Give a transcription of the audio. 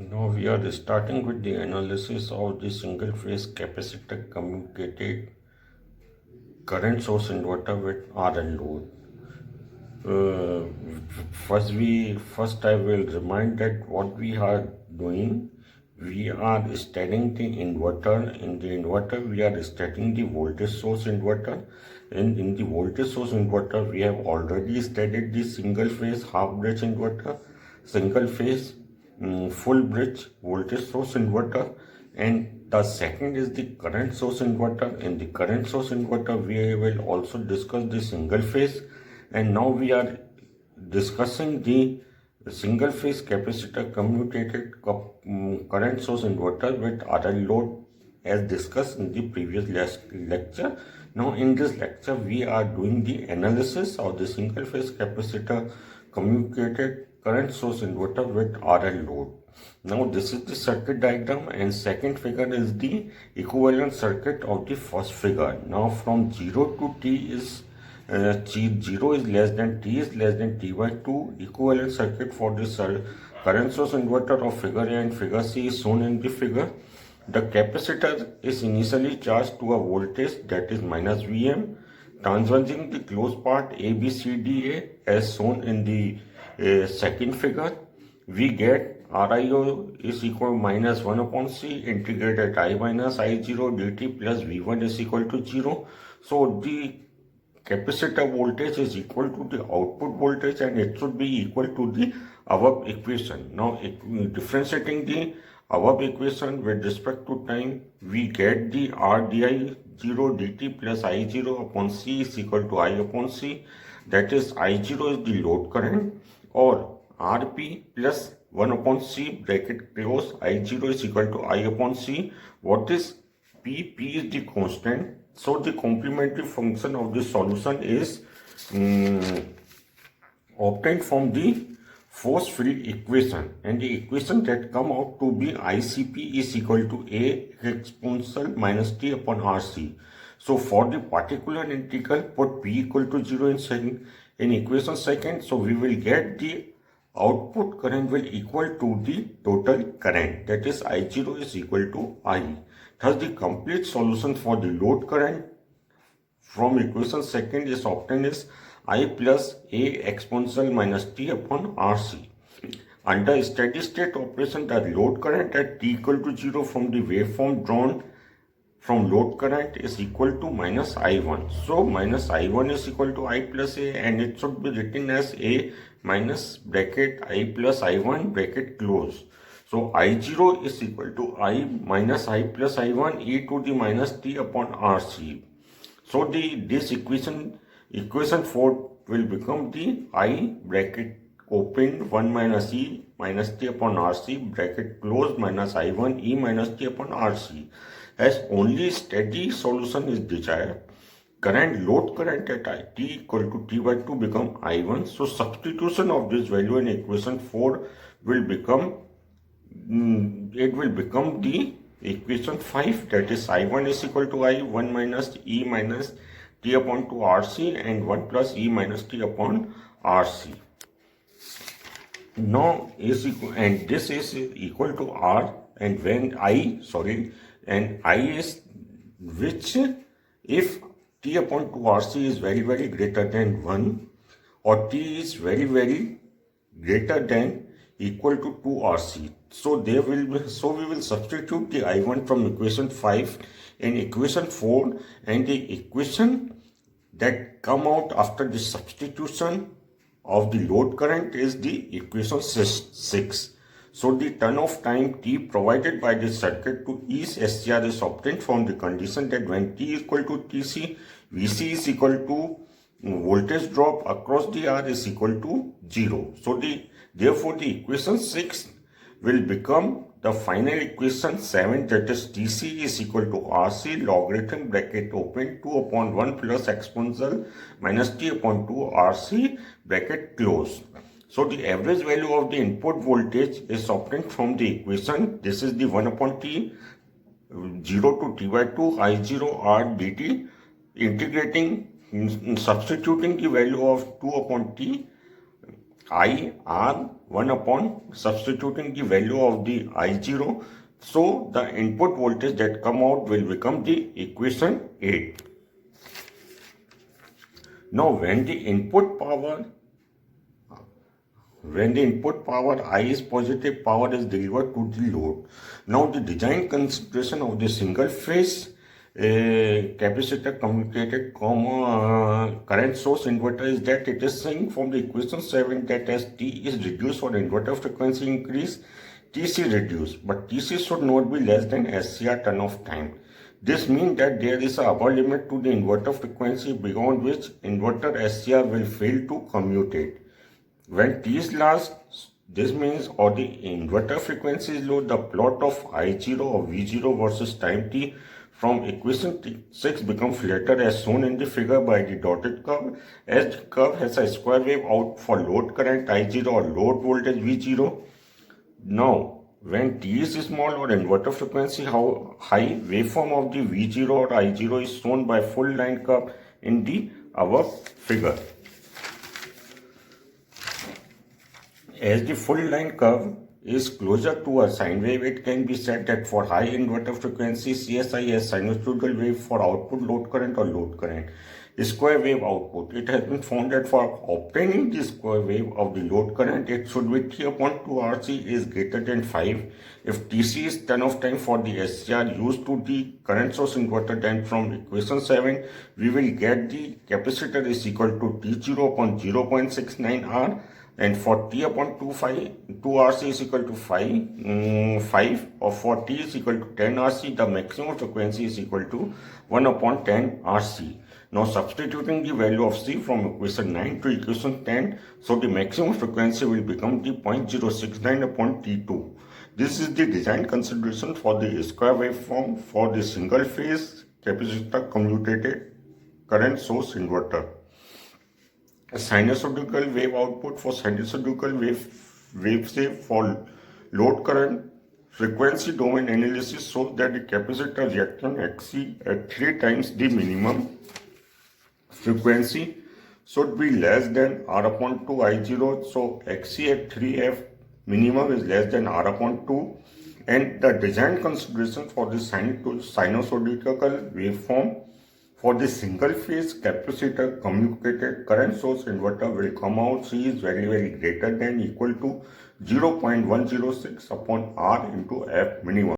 Now we are starting with the analysis of the single phase capacitor communicated current source inverter with RL load. Uh, first I will remind that what we are doing. We are studying the inverter. In the inverter, we are studying the voltage source inverter. And in the voltage source inverter, we have already studied the single phase half bridge inverter, single phase full bridge voltage source inverter, and the second is the current source inverter. In the current source inverter, we will also discuss the single phase, and now we are discussing the single phase capacitor commutated current source inverter with RL load as discussed in the previous lecture. Now in this lecture we are doing the analysis of the single phase capacitor communicated current source inverter with RL load. Now this is the circuit diagram, and second figure is the equivalent circuit of the first figure. Now from 0 to t is 0 is less than t is less than t by 2. Equivalent circuit for this current source inverter of figure A and figure C is shown in the figure. The capacitor is initially charged to a voltage that is minus Vm. Transversing the closed part ABCDA as shown in the second figure, we get RIO is equal to minus 1 upon C integrated I minus I0 dt plus V1 is equal to 0. So the capacitor voltage is equal to the output voltage, and it should be equal to the above equation. Now differentiating the above equation with respect to time, we get the RDI 0 dt plus I0 upon C is equal to I upon C. That is I0 is the load current, or Rp plus 1 upon C bracket close I0 is equal to I upon C. What is P? P is the constant. So the complementary function of the solution is obtained from the force field equation, and the equation that come out to be ICP is equal to A exponential minus T upon RC. So for the particular integral, put P equal to 0 in equation second. So we will get the output current will equal to the total current, that is I0 is equal to I. Thus the complete solution for the load current from equation second is obtained is I plus A exponential minus T upon RC. Under steady state operation, the load current at T equal to 0 from the waveform drawn from load current is equal to minus I1. So minus I1 is equal to I plus A, and it should be written as A minus bracket I plus I1 bracket close. So I0 is equal to I minus I plus I1 e to the minus T upon RC. So this equation 4 will become the I bracket open 1 minus E minus T upon RC bracket closed minus I1 E minus T upon RC. As only steady solution is desired, current load current at T equal to T by 2 become I1. So substitution of this value in equation 4 will become the equation 5, that is I1 is equal to I 1 minus E minus T upon 2 RC and 1 plus E minus T upon RC. Now is equal, and this is equal to R, and when I is which if T upon 2 RC is very greater than 1, or T is very greater than equal to 2 RC. So we will substitute the I1 from equation 5 in equation 4, and the equation that come out after the substitution of the load current is the equation 6. So the turn-off time T provided by the circuit to each SCR is obtained from the condition that when T is equal to Tc, Vc is equal to voltage drop across the R is equal to 0. So therefore the equation 6 will become the final equation 7, that is Tc is equal to Rc logarithm bracket open 2 upon 1 plus exponential minus T upon 2 Rc bracket close. So the average value of the input voltage is obtained from the equation. This is the 1 upon T 0 to T by 2 I0 R dt, integrating substituting the value of 2 upon T I R 1 upon substituting the value of the I0. So the input voltage that come out will become the equation 8. Now when the input power I is positive, power is delivered to the load. Now the design consideration of the single phase capacitor communicated current source inverter is that it is saying from the equation 7 that as T is reduced or inverter frequency increase, TC reduced, but TC should not be less than SCR turn off time. This means that there is a upper limit to the inverter frequency beyond which inverter SCR will fail to commutate. When T is large, this means or the inverter frequency is low, the plot of I0 or V0 versus time T from equation 6 becomes flatter as shown in the figure by the dotted curve. As the curve has a square wave out for load current I0 or load voltage V0. Now, when T is small or inverter frequency high, waveform of the V0 or I0 is shown by full line curve in the above figure. As the full line curve is closer to a sine wave, it can be said that for high inverter frequency, CSI as sinusoidal wave for output load current or load current. Square wave output. It has been found that for obtaining the square wave of the load current, it should be 3 upon 2 RC is greater than 5. If TC is turn off time for the SCR used to the current source inverter, then from equation 7, we will get the capacitor is equal to T0 upon 0.69 R. And for T upon 2 RC is equal to 5, or for T is equal to 10 RC, the maximum frequency is equal to 1 upon 10 RC. Now substituting the value of C from equation 9 to equation 10, so the maximum frequency will become the 0.069 upon T2. This is the design consideration for the square waveform for the single phase capacitor commutated current source inverter. A sinusoidal wave output for sinusoidal wave for load current frequency domain analysis shows that the capacitor reactance XC at 3 times the minimum frequency should be less than R upon 2 I0. So XC at 3F minimum is less than R upon 2. And the design consideration for the sinusoidal waveform for the single phase capacitor communicated current source inverter will come out C is very greater than equal to 0.106 upon R into F minimum.